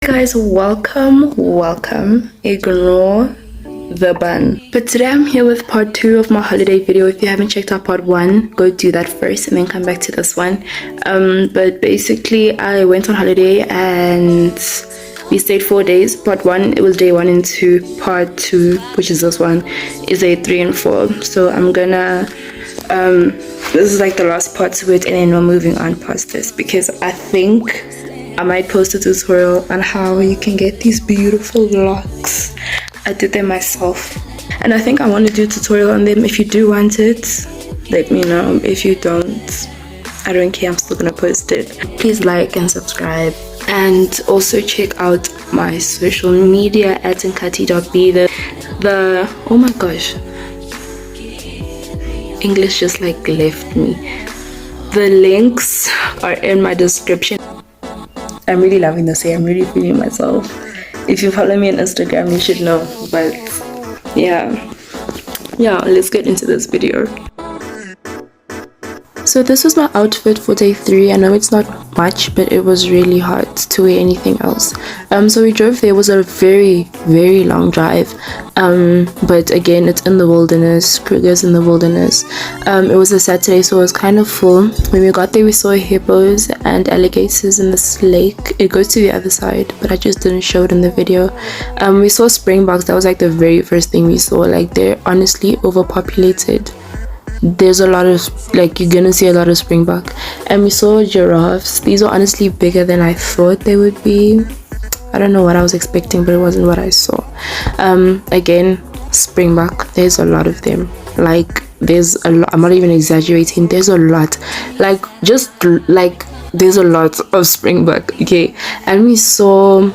Guys, welcome. Ignore the bun. But today I'm here with part 2 of my holiday video. If you haven't checked out part 1, go do that first and then come back to this one. But basically I went on holiday and we stayed 4 days. Part 1, it was day 1 and 2. Part 2, which is this one, is day 3 and 4. So I'm gonna this is like the last part to it, and then we're moving on past this because I think I might post a tutorial on how you can get these beautiful locks. I did them myself and I think I want to do a tutorial on them. If you do want it, let me know. If you don't, I don't care, I'm still gonna post it. Please like and subscribe, and also check out my social media at nkati.b. The oh my gosh, English just like left me. The links are in my description. I'm really loving this hair. I'm really feeling myself. If you follow me on Instagram, you should know. But yeah, let's get into this video. So this was my outfit for day 3. I know it's not much, but it was really hard to wear anything else. So we drove there. It was a very long drive, but again, it's in the wilderness. Kruger's in the wilderness. It was a Saturday, so it was kind of full. When we got there, we saw hippos and alligators in this lake. It goes to the other side, but I just didn't show it in the video. We saw springboks. That was like the very first thing we saw. Like, they're honestly overpopulated. There's a lot of, like, you're gonna see a lot of springbok. And we saw giraffes. These were honestly bigger than I thought they would be. I don't know what I was expecting, but it wasn't what I saw. Again, springbok, there's a lot of them. Like, there's a lot. I'm not even exaggerating, there's a lot. Like, just like, there's a lot of springbok. Okay. And we saw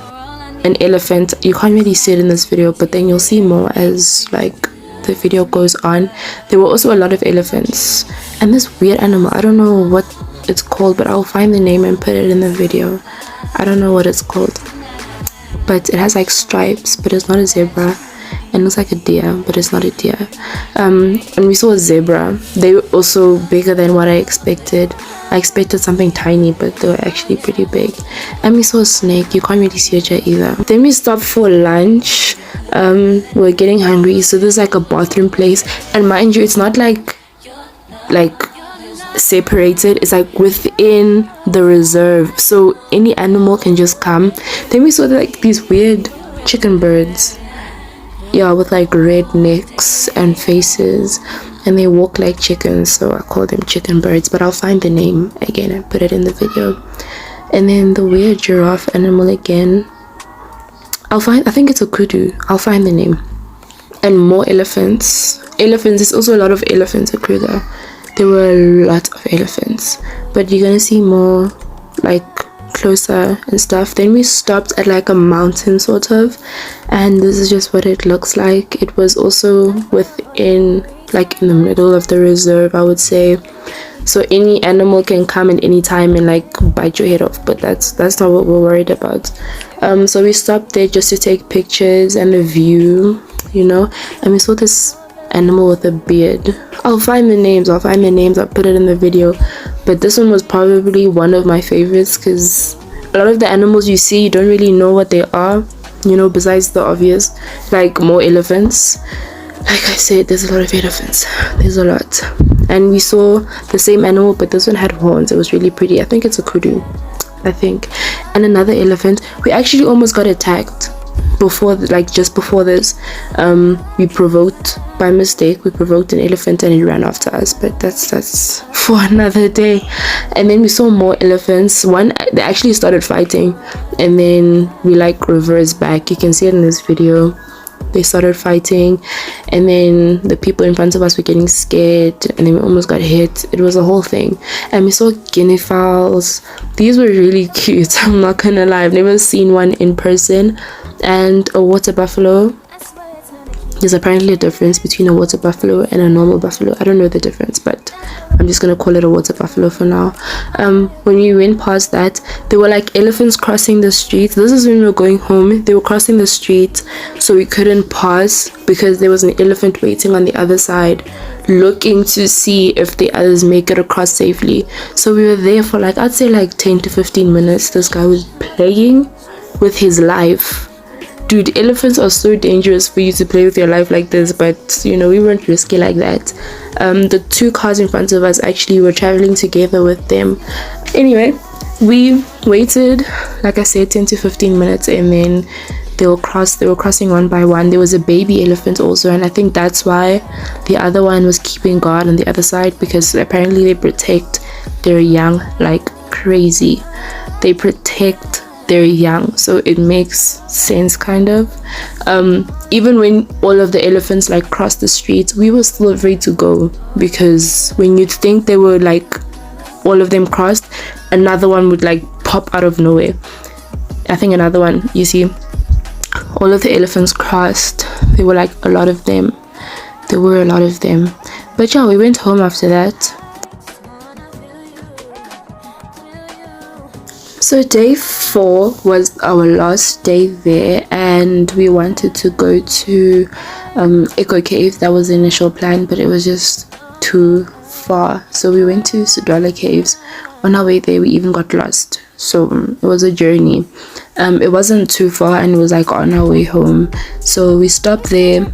an elephant. You can't really see it in this video, but then you'll see more as like the video goes on. There were also a lot of elephants and this weird animal. I don't know what it's called, but I'll find the name and put it in the video. I don't know what it's called, but it has like stripes, but it's not a zebra, and it looks like a deer, but it's not a deer. And we saw a zebra. They were also bigger than what I expected. I expected something tiny, but they were actually pretty big. And we saw a snake. You can't really see it here either. Then we stopped for lunch. We're getting hungry, so there's like a bathroom place, and mind you, it's not like separated. It's like within the reserve, so any animal can just come. Then we saw like these weird chicken birds, yeah, with like red necks and faces, and they walk like chickens, so I call them chicken birds, but I'll find the name again and put it in the video. And then the weird giraffe animal again, I think it's a kudu. I'll find the name. And more elephants. There's also a lot of elephants at Kruger. There were a lot of elephants, but you're gonna see more like closer and stuff. Then we stopped at like a mountain sort of, and this is just what it looks like. It was also within, like, in the middle of the reserve, I would say, so any animal can come at any time and like bite your head off, but that's not what we're worried about. So we stopped there just to take pictures and the view, you know. And we saw this animal with a beard. I'll find the names, I'll put it in the video. But this one was probably one of my favorites because a lot of the animals you see, you don't really know what they are, you know, besides the obvious, like more elephants. Like I said, there's a lot of elephants. There's a lot. And we saw the same animal, but this one had horns. It was really pretty. I think it's a kudu, I think. And another elephant. We actually almost got attacked before, like just before this. We provoked, by mistake, we provoked an elephant and it ran after us, but that's for another day. And then we saw more elephants. One, they actually started fighting, and then we like reversed back. You can see it in this video. They started fighting, and then the people in front of us were getting scared, and then we almost got hit. It was a whole thing. And we saw guinea fowls. These were really cute. I'm not gonna lie, I've never seen one in person. And a water buffalo. There's apparently a difference between a water buffalo and a normal buffalo. I don't know the difference, but I'm just gonna call it a water buffalo for now. When we went past that, there were like elephants crossing the street. This is when we were going home. They were crossing the street, so we couldn't pass because there was an elephant waiting on the other side, looking to see if the others make it across safely. So we were there for like, I'd say like 10 to 15 minutes. This guy was playing with his life. Dude, elephants are so dangerous for you to play with your life like this, but you know, we weren't risky like that. The 2 cars in front of us actually were traveling together with them. Anyway, we waited, like I said, 10 to 15 minutes, and then they were crossing one by one. There was a baby elephant also, and I think that's why the other one was keeping guard on the other side, because apparently they protect their young like crazy. They protect their young, so it makes sense kind of. Even when all of the elephants like crossed the streets, we were still afraid to go, because when you'd think they were like all of them crossed, another one would like pop out of nowhere. I think another one, you see, all of the elephants crossed. There were like a lot of them. But yeah, we went home after that. So day 4 was our last day there, and we wanted to go to Echo Cave. That was the initial plan, but it was just too far, so we went to Sudwala Caves. On our way there, we even got lost, so it was a journey. It wasn't too far, and it was like on our way home, so we stopped there.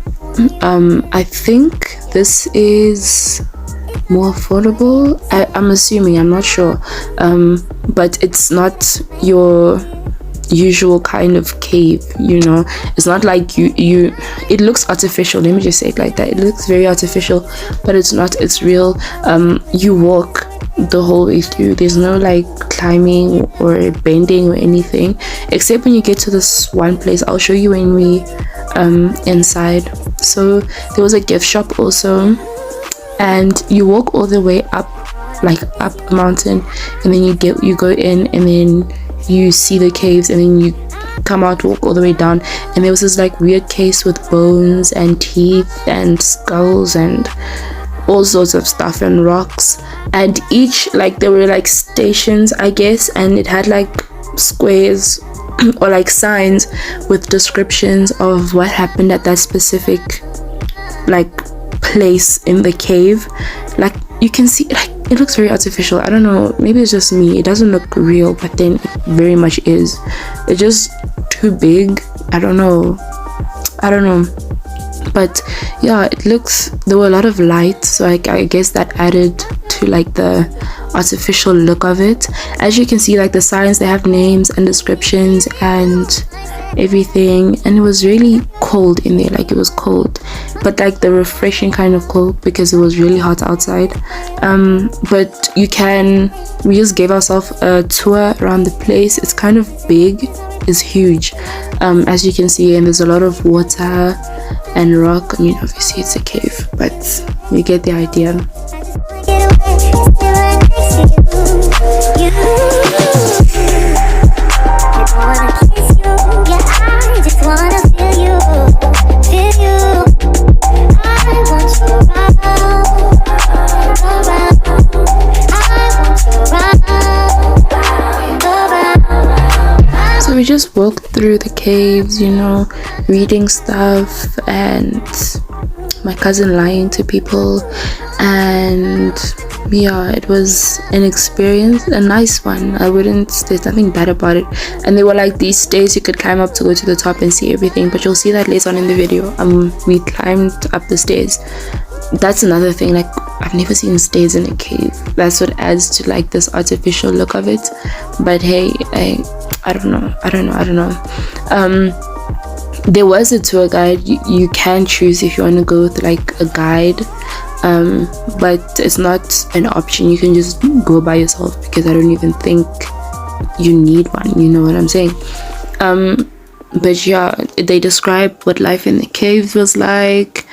I think this is more affordable, I'm assuming, I'm not sure, but it's not your usual kind of cave, you know. It's not like you it looks artificial, let me just say it like that. It looks very artificial, but it's not, it's real. You walk the whole way through. There's no like climbing or bending or anything, except when you get to this one place. I'll show you when we inside. So there was a gift shop also, and you walk all the way up, like up a mountain, and then you go in, and then you see the caves, and then you come out, walk all the way down, and there was this like weird case with bones and teeth and skulls and all sorts of stuff and rocks, and each, like, there were like stations, I guess, and it had like squares or like signs with descriptions of what happened at that specific like place in the cave. Like, you can see, like, it looks very artificial. I don't know, maybe it's just me, it doesn't look real, but then it very much is. It's just too big. I don't know, but yeah, it looks, there were a lot of light, so I guess that added to like the artificial look of it. As you can see, like the signs, they have names and descriptions and everything, and it was really cold in there. Like, it was cold, but like the refreshing kind of cold, because it was really hot outside. But we just gave ourselves a tour around the place. It's kind of big, it's huge, as you can see, and there's a lot of water and rock. I mean, obviously it's a cave, but you get the idea. So we just walked through the caves, you know, reading stuff, and my cousin lying to people, and yeah, it was an experience, a nice one. There's nothing bad about it. And there were like these stairs you could climb up to go to the top and see everything, but you'll see that later on in the video. We climbed up the stairs. That's another thing, like, I've never seen stairs in a cave. That's what adds to like this artificial look of it. But hey, I don't know. There was a tour guide. You can choose if you want to go with like a guide, but it's not an option. You can just go by yourself, because I don't even think you need one, you know what I'm saying. But yeah, they described what life in the caves was like,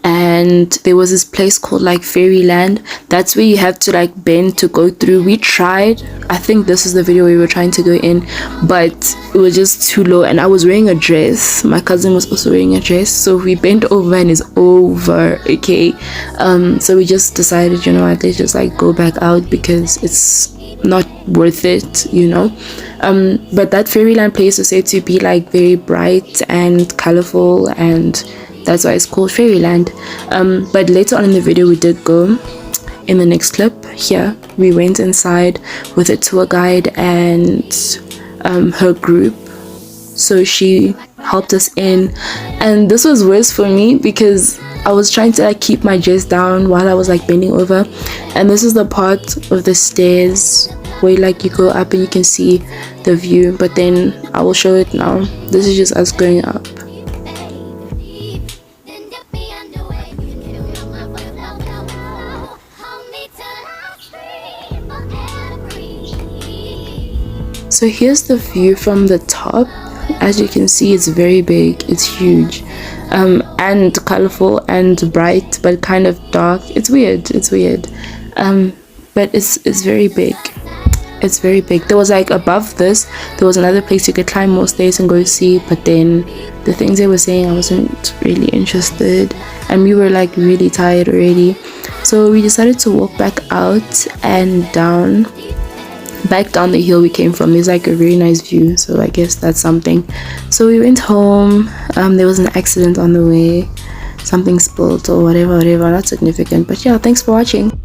and there was this place called like Fairyland. That's where you have to like bend to go through. We tried, I think this is the video we were trying to go in, but it was just too low, and I was wearing a dress. My cousin was also wearing a dress, so we bent over and it's over, okay. So we just decided, you know what, let's just like go back out, because it's not worth it, you know. But that Fairyland place was said to be like very bright and colorful, and that's why it's called Fairyland. But later on in the video, we did go. In the next clip here, we went inside with a tour guide and her group. so she helped us in. And this was worse for me because I was trying to like keep my dress down while I was like bending over, and this is the part of the stairs where like you go up and you can see the view. But then I will show it now. This is just us going up. So here's the view from the top. As you can see, it's very big, it's huge, and colorful and bright, but kind of dark. It's weird, but it's very big. It's very big. There was like above this, there was another place you could climb more stairs and go see, but then the things they were saying, I wasn't really interested, and we were like really tired already. So we decided to walk back out and back down the hill we came from. There's like a very nice view, so I guess that's something. So we went home. There was an accident on the way, something spilled or whatever, not significant, but yeah, thanks for watching.